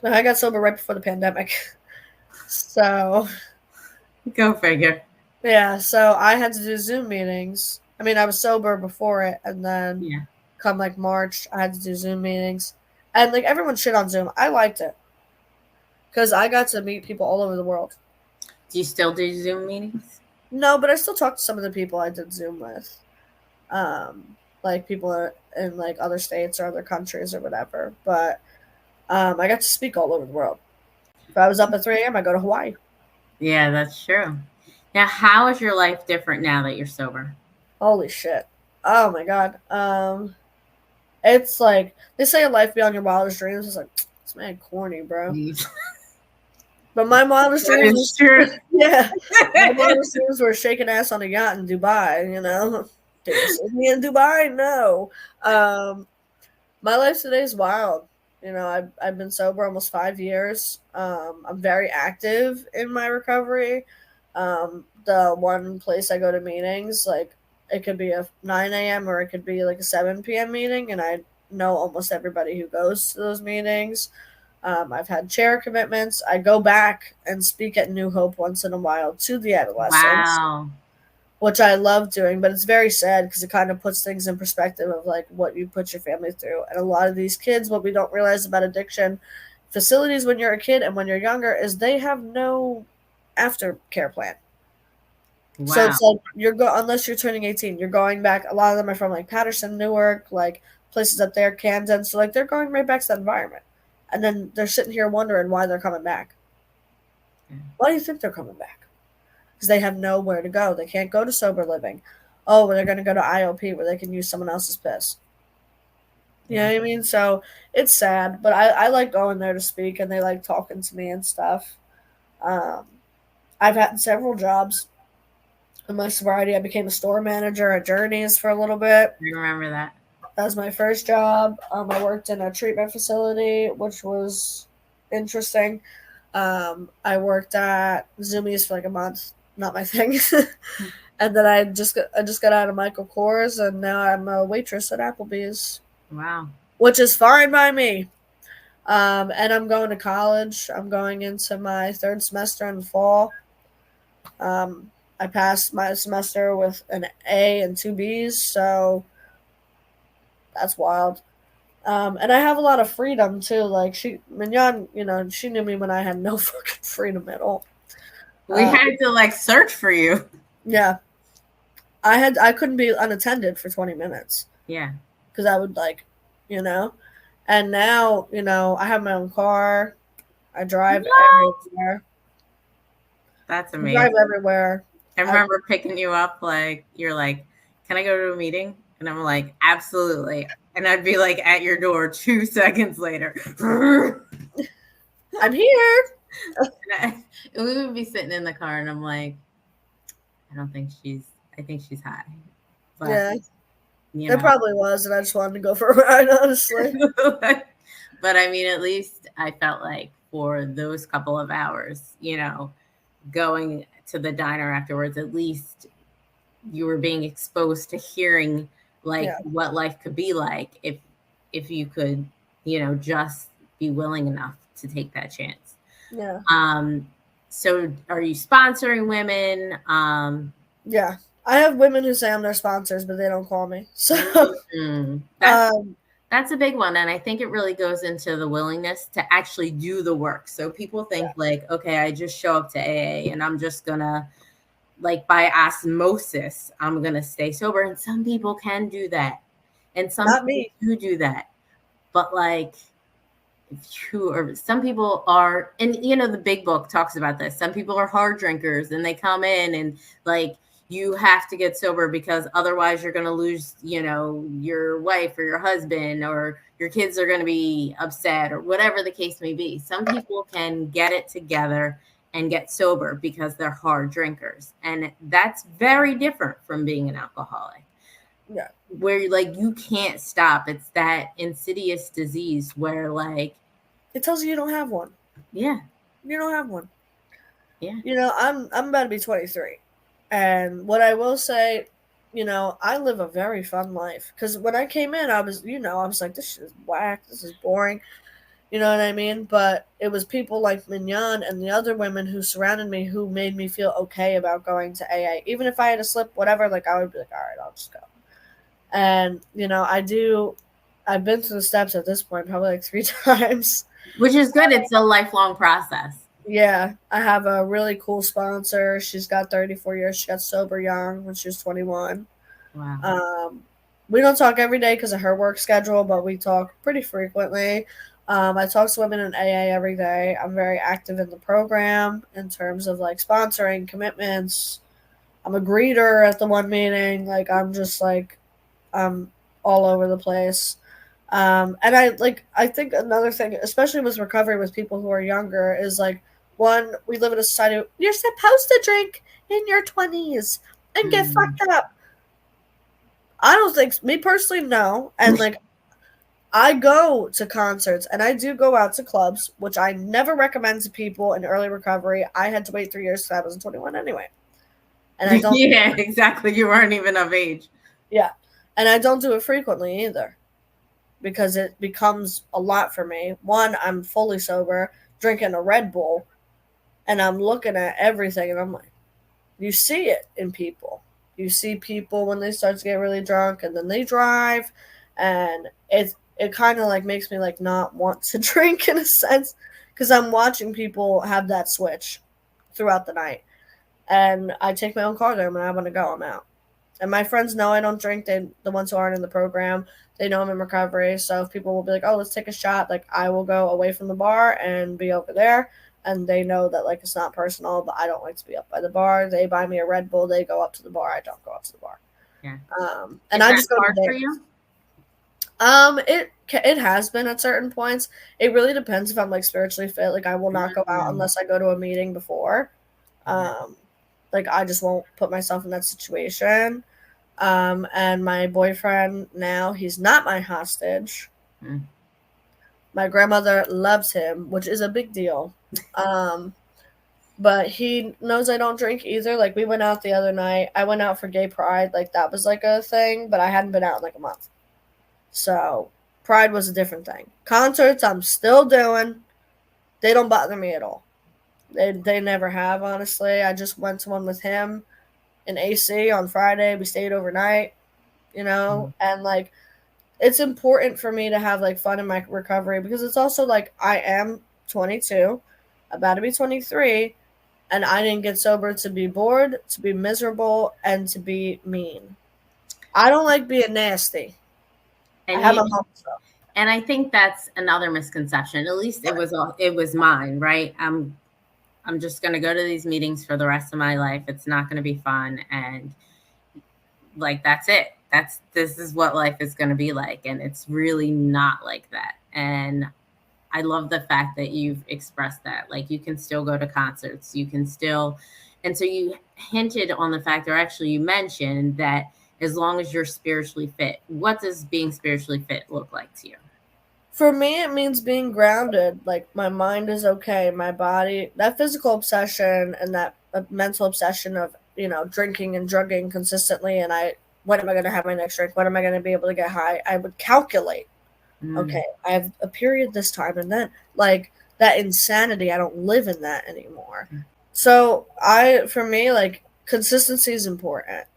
And I got sober right before the pandemic. So. Go figure. Yeah, so I had to do Zoom meetings. I mean, I was sober before it, and then come like March, I had to do Zoom meetings. And like everyone shit on Zoom. I liked it because I got to meet people all over the world. Do you still do Zoom meetings? No, but I still talk to some of the people I did Zoom with. Like people in like other states or other countries or whatever. But I got to speak all over the world. If I was up at 3 a.m., I go to Hawaii. Yeah, that's true. Now, how is your life different now that you're sober? Holy shit. Oh my god. It's like they say a life beyond your wildest dreams. It's like it's mad corny, bro. But my wildest dreams, true. Yeah, my wildest dreams were shaking ass on a yacht in Dubai. Did you see me in Dubai? No. My life today is wild. I've been sober almost 5 years. I'm very active in my recovery. The one place I go to meetings, like it could be a 9 a.m. or it could be like a 7 p.m. meeting, and I know almost everybody who goes to those meetings. I've had chair commitments. I go back and speak at New Hope once in a while to the adolescents, Wow. which I love doing, but it's very sad because it kind of puts things in perspective of like what you put your family through. And a lot of these kids, what we don't realize about addiction facilities when you're a kid and when you're younger is they have no aftercare plan. Wow. So it's like unless you're turning 18, you're going back. A lot of them are from like Patterson, Newark, like places up there, Camden. So like they're going right back to that environment. And then they're sitting here wondering why they're coming back. Why do you think they're coming back? Because they have nowhere to go. They can't go to sober living. Oh, well, they're going to go to IOP where they can use someone else's piss. You know what I mean? So it's sad, but I like going there to speak, and they like talking to me and stuff. I've had several jobs. In my sobriety, I became a store manager at Journeys for a little bit. I remember that. That was my first job. I worked in a treatment facility, which was interesting. I worked at Zoomies for like a month. Not my thing. And then I just got out of Michael Kors, and now I'm a waitress at Applebee's. Wow. Which is fine by me. And I'm going to college. I'm going into my 3rd semester in the fall. I passed my semester with an A and two B's, so that's wild. And I have a lot of freedom too. Like Mignon, she knew me when I had no fucking freedom at all. We had to like search for you. Yeah, I couldn't be unattended for 20 minutes Yeah. because I would like, you know. And now, I have my own car. I drive What? everywhere. That's I drive amazing. everywhere. I I remember picking you up, like, you're like, can I go to a meeting? And I'm like, absolutely. And I'd be like at your door 2 seconds later. I'm here. And we would be sitting in the car, and I'm like, I don't think I think she's high. But, Yeah, you it know, probably was, and I just wanted to go for a ride, honestly. but I mean, at least I felt like for those couple of hours, going to the diner afterwards, at least you were being exposed to hearing like Yeah, what life could be like if you could, just be willing enough to take that chance. yeah, Um, so are you sponsoring women? yeah. I have women who say I'm their sponsors, but they don't call me. So, That's um, that's a big one, and I think it really goes into the willingness to actually do the work. So people think like, okay, I just show up to AA and I'm just gonna, like, by osmosis, I'm gonna stay sober. And some people can do that, and some not people me. do that. But like, some people are, and the big book talks about this. Some people are hard drinkers, and they come in and like, you have to get sober because otherwise you're going to lose, your wife or your husband, or your kids are going to be upset, or whatever the case may be. Some people can get it together and get sober because they're hard drinkers, and that's very different from being an alcoholic, Yeah, where like you can't stop. It's that insidious disease where like, it tells you don't have one. yeah, You don't have one. yeah. I'm about to be 23, and what I will say, I live a very fun life. Because when I came in, I was like, this shit is whack. This is boring. You know what I mean? But it was people like Mignon and the other women who surrounded me who made me feel okay about going to AA. Even if I had to slip, whatever, like I would be like, all right, I'll just go. And I've been to the steps at this point probably like 3 times. Which is good. It's a lifelong process. Yeah, I have a really cool sponsor. She's got 34 years. She got sober young when she was 21. Wow. Um, we don't talk every day because of her work schedule, but we talk pretty frequently. I talk to women in AA every day. I'm very active in the program in terms of like sponsoring commitments. I'm a greeter at the one meeting. Like I'm just like I'm all over the place. And I think another thing, especially with recovery with people who are younger, is like one, we live in a society you're supposed to drink in your 20s and get Mm. fucked up. I don't think me personally, no. And like I go to concerts and I do go out to clubs, which I never recommend to people in early recovery. I had to wait 3 years because I wasn't 21 anyway. And I don't Yeah, exactly. You weren't even of age. yeah. And I don't do it frequently either because it becomes a lot for me. One, I'm fully sober, drinking a Red Bull, and I'm looking at everything and I'm like, you see it in people. You see people when they start to get really drunk and then they drive, and it kind of like makes me like not want to drink in a sense because I'm watching people have that switch throughout the night. And I take my own car there when I want to go. I'm out. And my friends know I don't drink. The ones who aren't in the program, they know I'm in recovery. So if people will be like, "Oh, let's take a shot," like I will go away from the bar and be over there, and they know that like it's not personal. But I don't like to be up by the bar. They buy me a Red Bull. They go up to the bar. I don't go up to the bar. Yeah. And Is I that just go to hard for dance. you? It has been at certain points. It really depends if I'm like spiritually fit. Like I will not go out Mm. unless I go to a meeting before. Yeah. Um, like I just won't put myself in that situation. And my boyfriend now, he's not my hostage. Mm. My grandmother loves him, which is a big deal. Um, but he knows I don't drink either. Like we went out the other night. I went out for gay pride, like that was like a thing, but I hadn't been out in like a month. So pride was a different thing. Concerts I'm still doing. They don't bother me at all. They never have, honestly. I just went to one with him. in AC on Friday. We stayed overnight, and like it's important for me to have like fun in my recovery because it's also like I am 22, about to be 23, and I didn't get sober to be bored, to be miserable, and to be mean. I don't like being nasty. I And have you my moments though. and I think that's another misconception. At least it was mine, right? I'm just going to go to these meetings for the rest of my life. It's not going to be fun, and like that's it. This is what life is going to be like, and it's really not like that. And I love the fact that you've expressed that. Like you can still go to concerts, you can still, and so you hinted on the fact, or actually you mentioned that as long as you're spiritually fit. What does being spiritually fit look like to you? For me, it means being grounded. Like my mind is okay, my body, that physical obsession and that mental obsession of drinking and drugging consistently. And when am I going to have my next drink? When am I going to be able to get high? I would calculate. Mm. Okay, I have a period this time, and then like that insanity. I don't live in that anymore. So for me, like consistency is important.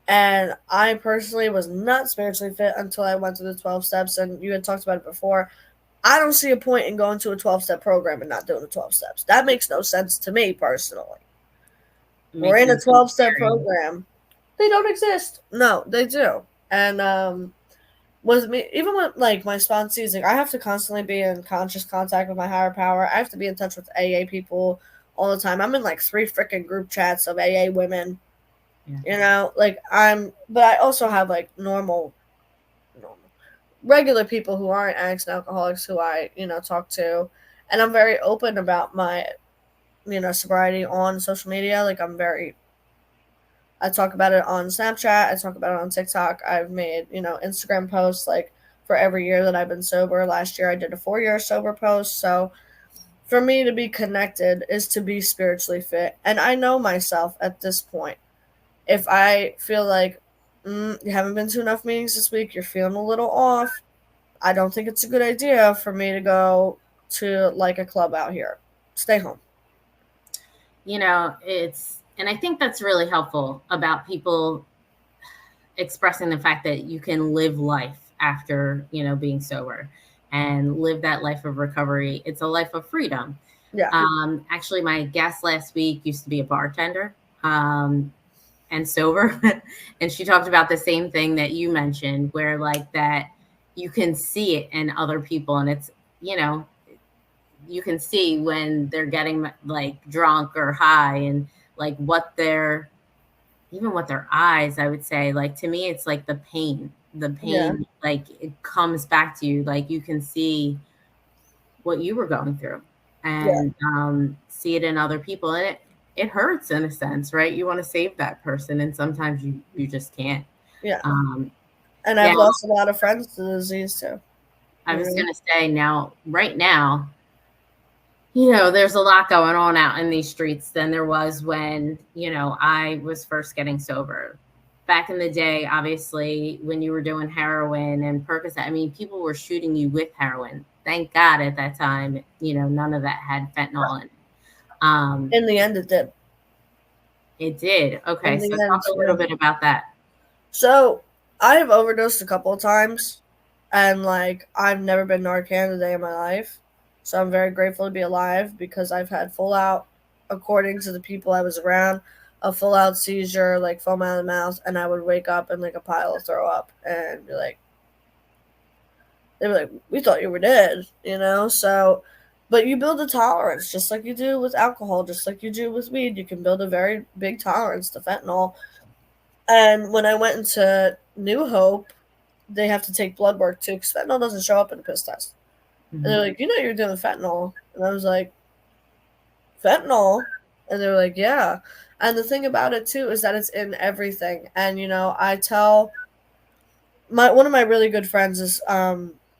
And I personally was not spiritually fit until I went to the 12 steps. And you had talked about it before. I don't see a point in going to a 12-step program and not doing the 12 steps. That makes no sense to me personally. It We're makes in a sense in 12-step theory. program. They don't exist. No, they do. And with me, even with like my sponsees, like I have to constantly be in conscious contact with my higher power. I have to be in touch with AA people all the time. I'm in like 3 freaking group chats of AA women. Yeah. Like but I also have like normal, regular people who aren't addicts and alcoholics who I talk to, and I'm very open about my sobriety on social media. Like I talk about it on Snapchat. I talk about it on TikTok. I've made Instagram posts like for every year that I've been sober. Last year I did a 4-year sober post. So for me to be connected is to be spiritually fit, and I know myself at this point. If I feel like you haven't been to enough meetings this week, you're feeling a little off, I don't think it's a good idea for me to go to like a club out here. Stay home. And I think that's really helpful about people expressing the fact that you can live life after, being sober and live that life of recovery. It's a life of freedom. Yeah. Actually, my guest last week used to be a bartender. And sober. And she talked about the same thing that you mentioned, where like that you can see it in other people, and it's, you can see when they're getting like drunk or high, and like what their eyes, I would say, like to me it's like the Yeah. pain, like it comes back to you, like you can see what you were going through, Yeah. and see it in other people, and it hurts in a sense, right? You want to save that person, and sometimes you just can't. Yeah. um And I've now lost a lot of friends to the disease too. I was Mhm. going to say, now right now, there's a lot going on out in these streets than there was when, I was first getting sober. Back in the day, obviously, when you were doing heroin and Percocet, I mean, people were shooting you with heroin. Thank God at that time, none of that had fentanyl in it. Um, In the end, it did. it did. Okay, In so the talk end, a yeah. little bit about that. So I have overdosed a couple of times, and like I've never been Narcan a day in my life. So I'm very grateful to be alive because I've had full out, according to the people I was around, a full out seizure, like foam out of the mouth, and I would wake up in like a pile of throw up and be like, they were like, "We thought you were dead," So, but you build a tolerance just like you do with alcohol, just like you do with weed. You can build a very big tolerance to fentanyl. And when I went into New Hope, they have to take blood work too because fentanyl doesn't show up in a piss test. And they're Mhm. like, you're doing fentanyl, and I was like, fentanyl, and they were like, yeah. And the thing about it too is that it's in everything. And I tell my one of my really good friends is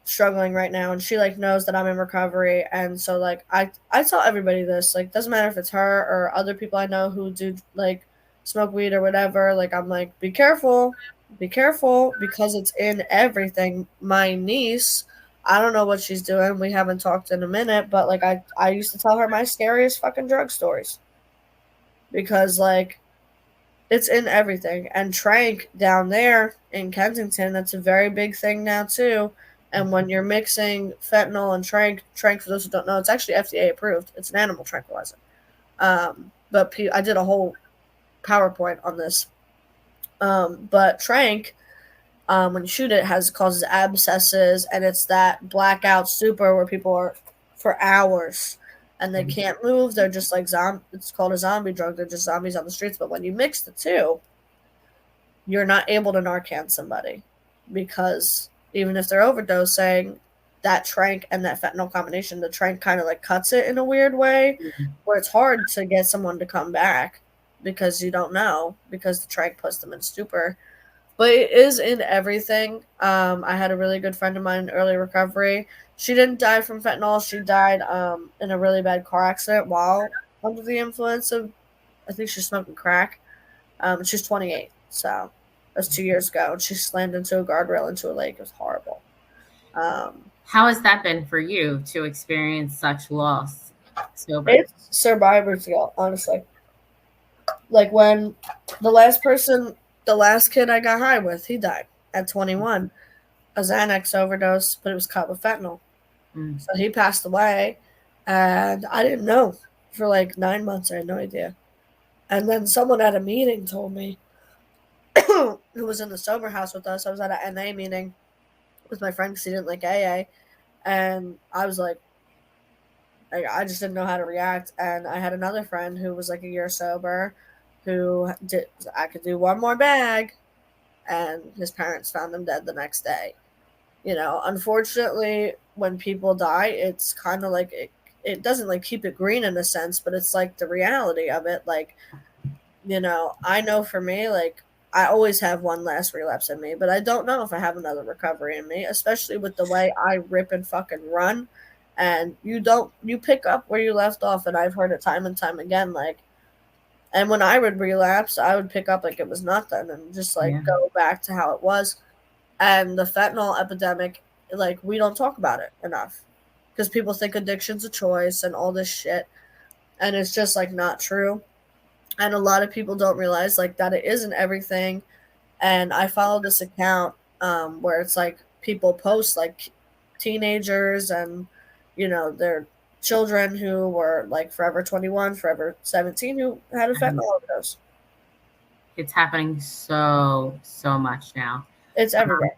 struggling right now, and she like knows that I'm in recovery, and so like I tell everybody this, like doesn't matter if it's her or other people I know who do like smoke weed or whatever, like I'm like be careful because it's in everything. My niece, I don't know what she's doing, we haven't talked in a minute, but like I used to tell her my scariest fucking drug stories because like It's in everything. And Trank down there in Kensington, that's a very big thing now too. And when you're mixing fentanyl and Trank, for those who don't know, it's actually FDA approved. It's an animal tranquilizer. But I did a whole PowerPoint on this. But Trank, when you shoot it, has causes abscesses, and it's that blackout stupor where people are for hours and they can't move. They're just like It's called a zombie drug. They're just zombies on the streets. But when you mix the two, you're not able to Narcan somebody because even if they're overdosing, that trank and that fentanyl combination, the trank kind of like cuts it in a weird way where it's hard to get someone to come back because you don't know because the trank puts them in stupor. But it is in everything. I had a really good friend of mine in early recovery. She didn't die from fentanyl. She died in a really bad car accident while under the influence of, I think she's smoking crack. She's 28, so that's 2 years ago. And she slammed into a guardrail into a lake. It was horrible. Um, How has that been for you to experience such loss sober? it's survivor's guilt, honestly. Like when the last person, the last kid I got high with, he died at 21. A Xanax overdose, but it was cut with fentanyl. Mm. So he passed away, and I didn't know for like 9 months. I had no idea. And then someone at a meeting told me, who was in the sober house with us. I was at an NA meeting with my friend because he didn't like AA, and I was like, I just didn't know how to react. And I had another friend who was like a year sober, who did I could do one more bag, and his parents found him dead the next day. Unfortunately, when people die, it's kind of like it doesn't like keep it green in a sense, but it's like the reality of it. Like, I know for me, like, I always have one last relapse in me, but I don't know if I have another recovery in me, especially with the way I rip and fucking run. And you pick up where you left off. And I've heard it time and time again. Like, and when I would relapse, I would pick up like it was nothing and just Yeah. like go back to how it was. And the fentanyl epidemic, like, we don't talk about it enough because people think addiction's a choice and all this shit. And it's just like not true. And a lot of people don't realize like that it isn't everything. And I follow this account where it's like people post like teenagers and their children who were like forever 21, forever 17 who had a And fentanyl overdose. it's happening so much now. It's Um, everywhere.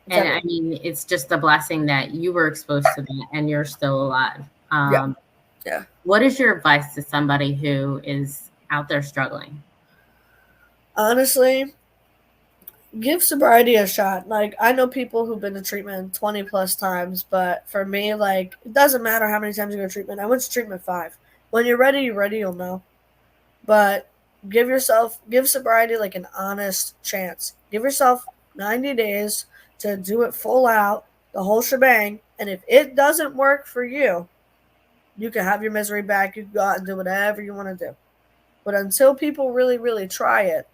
It's and everywhere. I mean, it's just a blessing that you were exposed to that and you're still alive. Yeah. Yeah. What is your advice to somebody who is out there struggling? Honestly, give sobriety a shot. Like, I know people who've been to treatment 20 plus times, but for me, like, it doesn't matter how many times you go to treatment. I went to treatment 5. When you're ready, you'll know. But give sobriety like an honest chance. Give yourself 90 days to do it full out, the whole shebang. And if it doesn't work for you, you can have your misery back. You can go out and do whatever you want to do. But until people really, really try it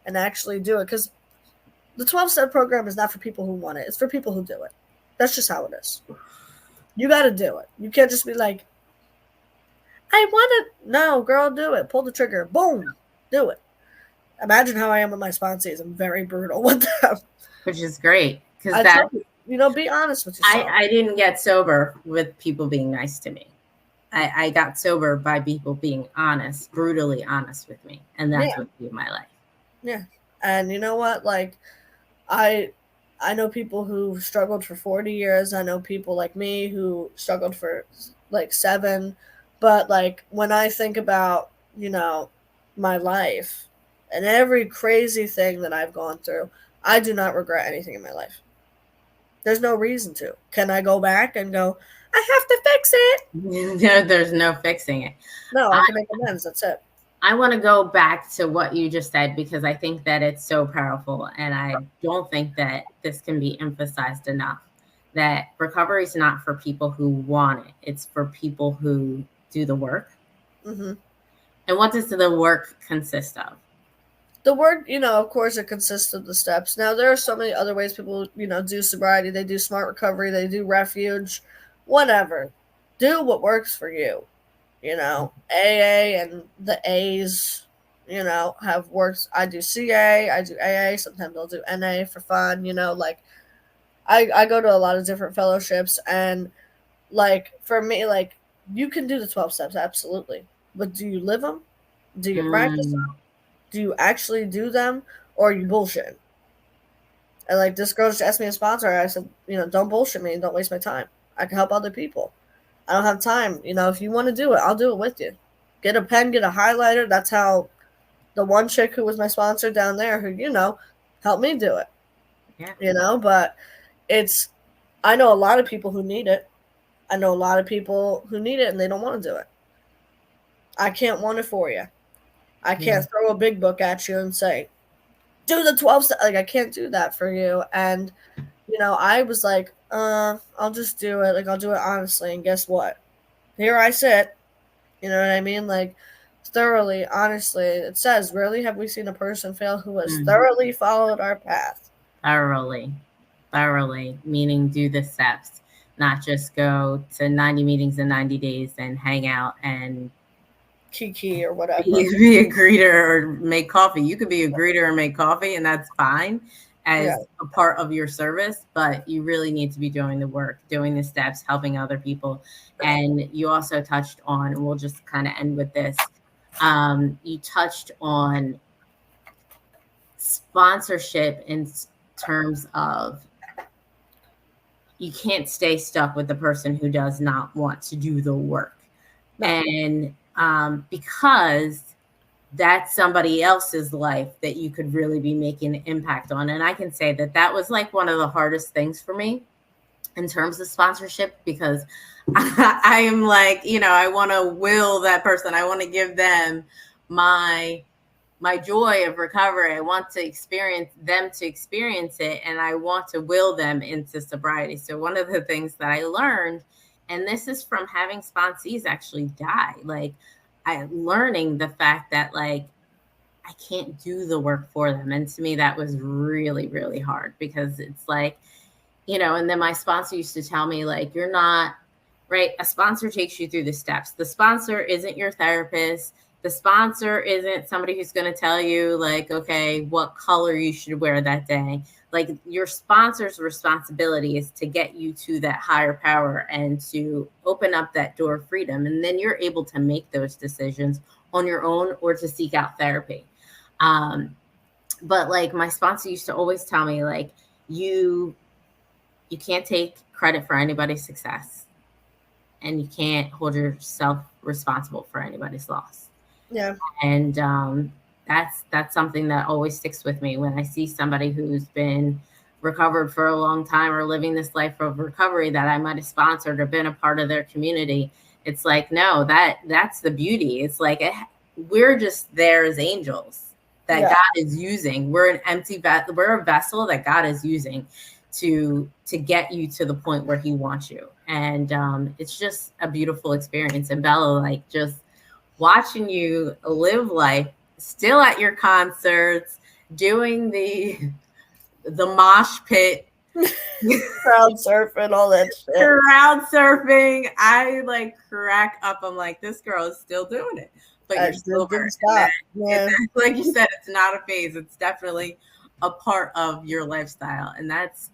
and actually do it, because the 12-step program is not for people who want it. It's for people who do it. That's just how it is. You got to do it. You can't just be like, I want it. No, girl, do it. Pull the trigger. Boom. Do it. Imagine how I am with my sponsees. I'm very brutal with them. Which is great because I tell you, be honest with yourself. I didn't get sober with people being nice to me. I got sober by people being honest, brutally honest with me. And that's Yeah. what saved my life. Yeah. And you know what? Like, I know people who struggled for 40 years. I know people like me who struggled for like 7. But like when I think about, my life and every crazy thing that I've gone through, I do not regret anything in my life. There's no reason to. Can I go back and go, I have to fix it? There's no fixing it. No, I can make amends. That's it. I want to go back to what you just said because I think that it's so powerful. And I don't think that this can be emphasized enough that recovery is not for people who want it, it's for people who do the work. Mm-hmm. And what does the work consist of? The work, of course, it consists of the steps. Now, there are so many other ways people, do sobriety. They do smart recovery. They do refuge, whatever. Do what works for you. AA and the A's, have worked. I do CA, I do AA, sometimes I'll do NA for fun, like I go to a lot of different fellowships, and like for me, like you can do the 12 steps, absolutely. But do you live them? Do you practice Mm, them? Do you actually do them? Or are you bullshit? And like this girl just asked me to sponsor her. I said, don't bullshit me and don't waste my time. I can help other people. I don't have time. If you want to do it, I'll do it with you. Get a pen, get a highlighter. That's how the one chick who was my sponsor down there, who, helped me do it. yeah. But it's, I know a lot of people who need it. I know a lot of people who need it and they don't want to do it. I can't want it for you. I Yeah. can't throw a big book at you and say, do the 12 steps. Like, I can't do that for you. And, I was like, I'll just do it. Like, I'll do it honestly. And guess what? Here I sit. You know what I mean? Like, thoroughly, honestly. It says, rarely have we seen a person fail who has Mm. thoroughly followed our path. Thoroughly, thoroughly, meaning do the steps, not just go to 90 meetings in 90 days and hang out and Kiki or whatever. be a greeter or make coffee. You could be a greeter and make coffee, and that's fine Yeah. as a part of your service, but you really need to be doing the work, doing the steps, helping other people. And you also touched on, and we'll just kind of end with this. You touched on sponsorship in terms of you can't stay stuck with the person who does not want to do the work. No. And because that's somebody else's life that you could really be making an impact on. And I can say that that was like one of the hardest things for me in terms of sponsorship, because I am like, I want to will that person. I want to give them my joy of recovery. I want to experience it, and I want to will them into sobriety. So one of the things that I learned, and this is from having sponsees actually die, like learning the fact that like I can't do the work for them. And to me, that was really, really hard, because it's like, and then my sponsor used to tell me, like, you're not right. A sponsor takes you through the steps. The sponsor isn't your therapist. The sponsor isn't somebody who's going to tell you, like, okay, what color you should wear that day. Like, your sponsor's responsibility is to get you to that higher power and to open up that door of freedom. And then you're able to make those decisions on your own or to seek out therapy. But like my sponsor used to always tell me, like, you can't take credit for anybody's success, and you can't hold yourself responsible for anybody's loss. Yeah. And that's something that always sticks with me when I see somebody who's been recovered for a long time or living this life of recovery that I might have sponsored or been a part of their community. It's like, no, that's the beauty. It's like we're just there as angels that God is using. We're an empty vessel. We're a vessel that God is using to get you to the point where he wants you. And it's just a beautiful experience. And Bella, like, just watching you live life, still at your concerts, doing the mosh pit, crowd surfing, all that shit. Crowd surfing. I like crack up. I'm like, this girl is still doing it, but you're sober. And like you said, it's not a phase. It's definitely a part of your lifestyle, and that's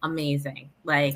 amazing. Like,